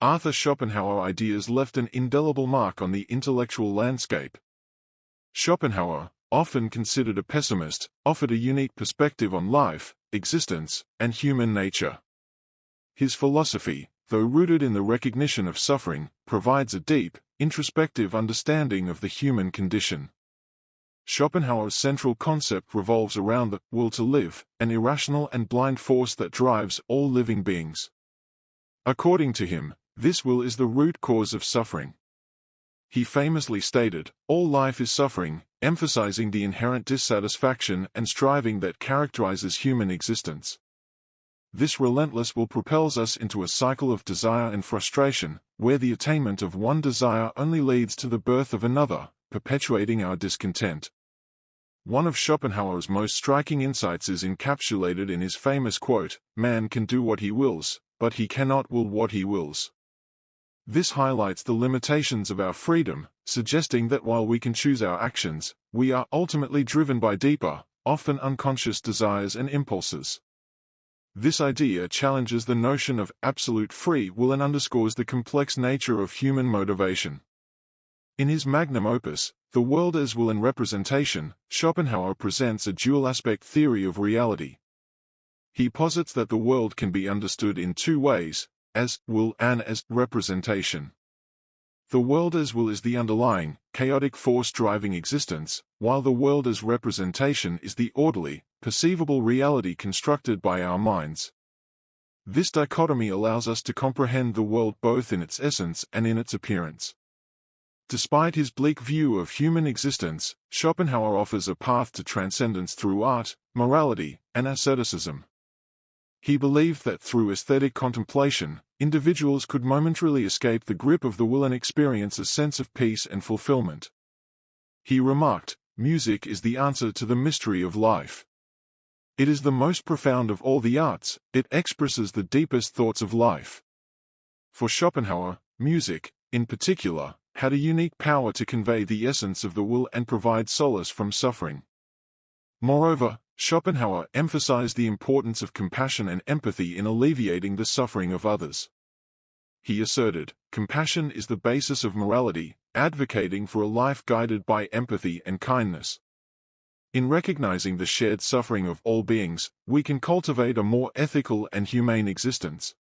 Arthur Schopenhauer ideas left an indelible mark on the intellectual landscape. Schopenhauer, often considered a pessimist, offered a unique perspective on life, existence, and human nature. His philosophy, though rooted in the recognition of suffering, provides a deep, introspective understanding of the human condition. Schopenhauer's central concept revolves around the will to live, an irrational and blind force that drives all living beings. According to him, this will is the root cause of suffering. He famously stated, "All life is suffering," emphasizing the inherent dissatisfaction and striving that characterizes human existence. This relentless will propels us into a cycle of desire and frustration, where the attainment of one desire only leads to the birth of another, perpetuating our discontent. One of Schopenhauer's most striking insights is encapsulated in his famous quote, "Man can do what he wills, but he cannot will what he wills." This highlights the limitations of our freedom, suggesting that while we can choose our actions, we are ultimately driven by deeper, often unconscious desires and impulses. This idea challenges the notion of absolute free will and underscores the complex nature of human motivation. In his magnum opus, The World as Will and Representation, Schopenhauer presents a dual-aspect theory of reality. He posits that the world can be understood in two ways, as will and as representation. The world as will is the underlying, chaotic force driving existence, while the world as representation is the orderly, perceivable reality constructed by our minds. This dichotomy allows us to comprehend the world both in its essence and in its appearance. Despite his bleak view of human existence, Schopenhauer offers a path to transcendence through art, morality, and asceticism. He believed that through aesthetic contemplation, individuals could momentarily escape the grip of the will and experience a sense of peace and fulfillment. He remarked, "Music is the answer to the mystery of life. It is the most profound of all the arts, it expresses the deepest thoughts of life." For Schopenhauer, music, in particular, had a unique power to convey the essence of the will and provide solace from suffering. Moreover, Schopenhauer emphasized the importance of compassion and empathy in alleviating the suffering of others. He asserted, "Compassion is the basis of morality," advocating for a life guided by empathy and kindness. In recognizing the shared suffering of all beings, we can cultivate a more ethical and humane existence.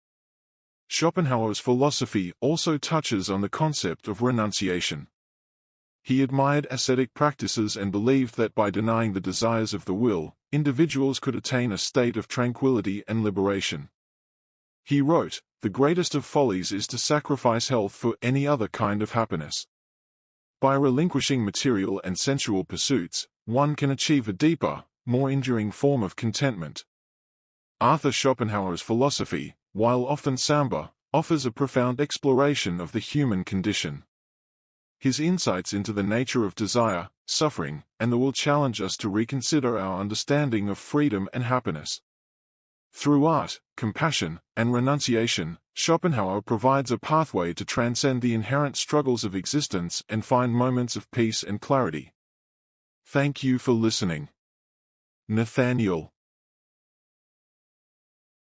Schopenhauer's philosophy also touches on the concept of renunciation. He admired ascetic practices and believed that by denying the desires of the will, individuals could attain a state of tranquility and liberation. He wrote, "The greatest of follies is to sacrifice health for any other kind of happiness. By relinquishing material and sensual pursuits, one can achieve a deeper, more enduring form of contentment." Arthur Schopenhauer's philosophy, while often somber, offers a profound exploration of the human condition. His insights into the nature of desire, suffering, and the will challenge us to reconsider our understanding of freedom and happiness. Through art, compassion, and renunciation, Schopenhauer provides a pathway to transcend the inherent struggles of existence and find moments of peace and clarity. Thank you for listening. Nathaniel.